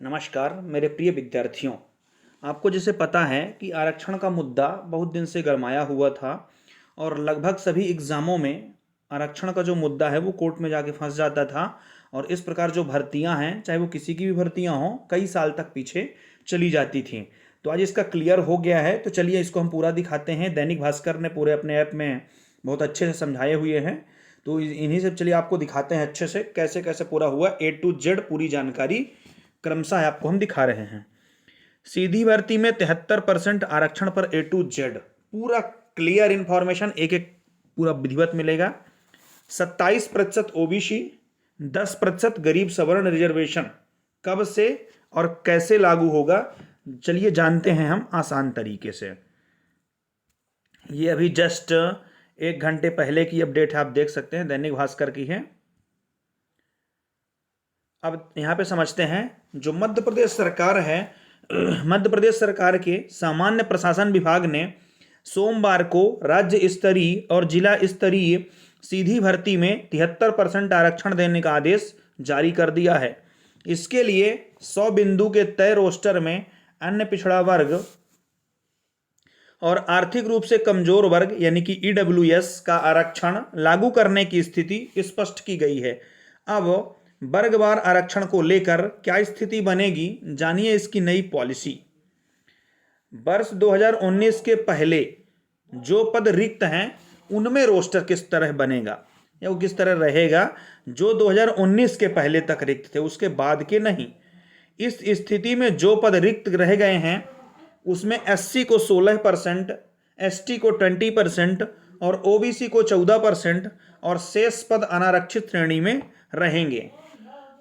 नमस्कार मेरे प्रिय विद्यार्थियों। आपको जैसे पता है कि आरक्षण का मुद्दा बहुत दिन से गरमाया हुआ था और लगभग सभी एग्ज़ामों में आरक्षण का जो मुद्दा है वो कोर्ट में जाके फंस जाता था। और इस प्रकार जो भर्तियां हैं, चाहे वो किसी की भी भर्तियां हों, कई साल तक पीछे चली जाती थीं। तो आज इसका क्लियर हो गया है, तो चलिए इसको हम पूरा दिखाते हैं। दैनिक भास्कर ने पूरे अपने ऐप में बहुत अच्छे से समझाए हुए हैं, तो इन्हीं से चलिए आपको दिखाते हैं अच्छे से कैसे कैसे पूरा हुआ। A to Z पूरी जानकारी क्रमशः आपको हम दिखा रहे हैं। सीधी भर्ती में 73% आरक्षण पर A to Z पूरा क्लियर इंफॉर्मेशन एक एक पूरा विधिवत मिलेगा। 27% ओबीसी, 10% गरीब सवर्ण रिजर्वेशन कब से और कैसे लागू होगा, चलिए जानते हैं हम आसान तरीके से। ये अभी जस्ट 1 घंटे पहले की अपडेट है, आप देख सकते हैं, दैनिक भास्कर की है। अब यहाँ पे समझते हैं, जो मध्य प्रदेश सरकार है, मध्य प्रदेश सरकार के सामान्य प्रशासन विभाग ने सोमवार को राज्य स्तरीय और जिला स्तरीय सीधी भर्ती में 73% आरक्षण देने का आदेश जारी कर दिया है। इसके लिए 100 बिंदु के तय रोस्टर में अन्य पिछड़ा वर्ग और आर्थिक रूप से कमजोर वर्ग यानी कि ईडब्ल्यूएस का आरक्षण लागू करने की स्थिति स्पष्ट की गई है। अब वर्गवार आरक्षण को लेकर क्या स्थिति बनेगी, जानिए इसकी नई पॉलिसी। वर्ष 2019 के पहले जो पद रिक्त हैं उनमें रोस्टर किस तरह बनेगा या वो किस तरह रहेगा, जो 2019 के पहले तक रिक्त थे, उसके बाद के नहीं। इस स्थिति में जो पद रिक्त रह गए हैं उसमें एससी को 16%, एसटी को 20% और ओबीसी को 14% और शेष पद अनारक्षित श्रेणी में रहेंगे।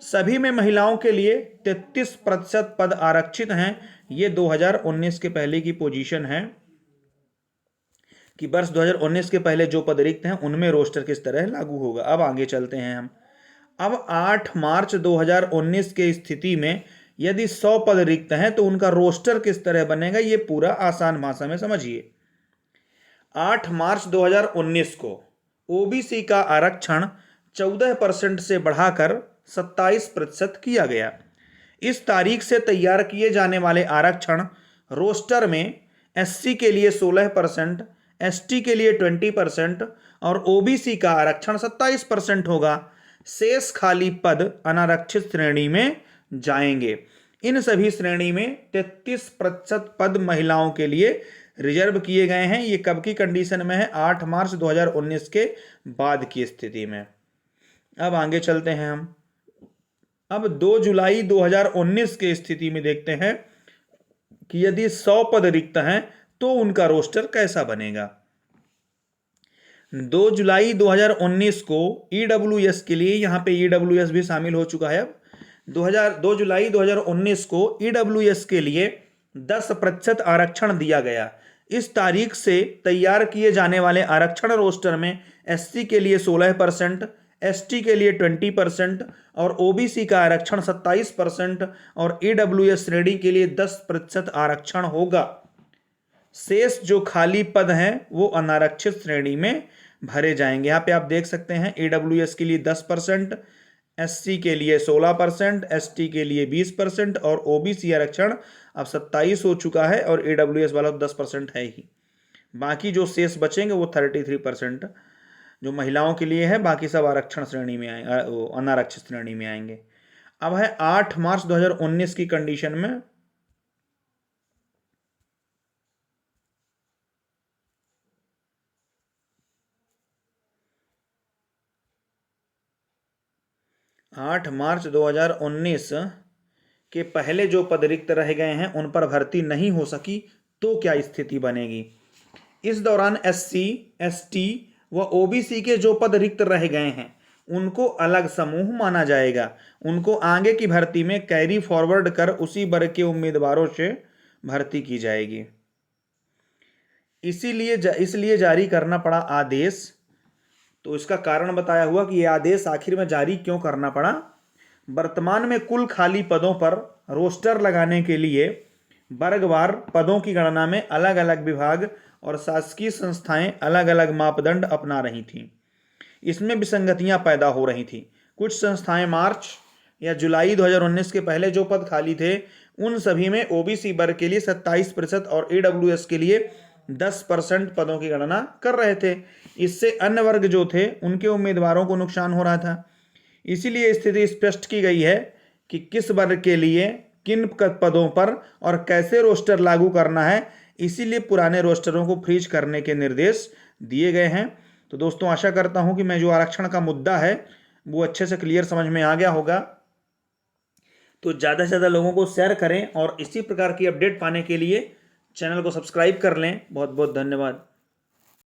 सभी में महिलाओं के लिए 33% पद आरक्षित हैं। ये 2019 के पहले की पोजीशन है कि वर्ष 2019 के पहले जो पद रिक्त हैं उनमें रोस्टर किस तरह लागू होगा। अब आगे चलते हैं हम। अब 8 मार्च 2019 के स्थिति में यदि 100 पद रिक्त हैं तो उनका रोस्टर किस तरह बनेगा, ये पूरा आसान भाषा में समझिए। 8 मार्च 2019 को ओबीसी का आरक्षण 14% से बढ़ाकर 27% किया गया। इस तारीख से तैयार किए जाने वाले आरक्षण रोस्टर में एससी के लिए 16%, एसटी के लिए 20% और ओबीसी का आरक्षण 27% होगा। शेष खाली पद अनारक्षित श्रेणी में जाएंगे। इन सभी श्रेणी में 33% पद महिलाओं के लिए रिजर्व किए गए हैं। ये कब की कंडीशन में है, 8 मार्च 2019 के बाद की स्थिति में। अब आगे चलते हैं हम। अब 2 जुलाई 2019 के स्थिति में देखते हैं कि यदि 100 पद रिक्त हैं तो उनका रोस्टर कैसा बनेगा। 2 जुलाई 2019 को ईडब्ल्यूएस के लिए, यहाँ पे ईडब्ल्यूएस भी शामिल हो चुका है। अब 2 जुलाई 2019 को ईडब्ल्यूएस के लिए 10% आरक्षण दिया गया। इस तारीख से तैयार किए जाने वाले आरक्षण रोस्टर में एससी के लिए 16%, एसटी के लिए 20% और ओबीसी का आरक्षण 27% और ईडब्ल्यूएस श्रेणी के लिए 10% आरक्षण होगा। शेष जो खाली पद हैं वो अनारक्षित श्रेणी में भरे जाएंगे। यहाँ पे आप देख सकते हैं, ईडब्ल्यूएस के लिए 10%, एससी के लिए 16%, एसटी के लिए 20% और ओबीसी आरक्षण अब 27 हो चुका है और ईडब्ल्यूएस वाला 10% है ही। बाकी जो शेष बचेंगे वो 33% जो महिलाओं के लिए है, बाकी सब आरक्षण श्रेणी में आएंगे, अनारक्षित श्रेणी में आएंगे। अब है 8 मार्च 2019 की कंडीशन में। आठ मार्च 2019 के पहले जो पद रिक्त रह गए हैं उन पर भर्ती नहीं हो सकी तो क्या स्थिति बनेगी। इस दौरान एससी, एसटी व ओबीसी के जो पद रिक्त रह गए हैं उनको अलग समूह माना जाएगा। उनको आगे की भर्ती में कैरी फॉरवर्ड कर उसी वर्ग के उम्मीदवारों से भर्ती की जाएगी। इसलिए जारी करना पड़ा आदेश। तो इसका कारण बताया हुआ कि यह आदेश आखिर में जारी क्यों करना पड़ा। वर्तमान में कुल खाली पदों पर रोस्टर लगाने के लिए वर्गवार पदों की गणना में अलग अलग विभाग और शासकीय संस्थाएं अलग अलग मापदंड अपना रही थीं। इसमें विसंगतियां पैदा हो रही थीं। कुछ संस्थाएं मार्च, या जुलाई 2019 के पहले जो पद खाली थे उन सभी में ओबीसी वर्ग के लिए 27% और ईडब्ल्यूएस के लिए 10% पदों की गणना कर रहे थे। इससे अन्य वर्ग जो थे उनके उम्मीदवारों को नुकसान हो रहा था। इसीलिए स्थिति स्पष्ट की गई है कि किस वर्ग के लिए किन पदों पर और कैसे रोस्टर लागू करना है। इसीलिए पुराने रोस्टरों को फ्रीज करने के निर्देश दिए गए हैं। तो दोस्तों आशा करता हूं कि मैं जो आरक्षण का मुद्दा है वो अच्छे से क्लियर समझ में आ गया होगा। तो ज़्यादा से ज़्यादा लोगों को शेयर करें और इसी प्रकार की अपडेट पाने के लिए चैनल को सब्सक्राइब कर लें। बहुत बहुत धन्यवाद।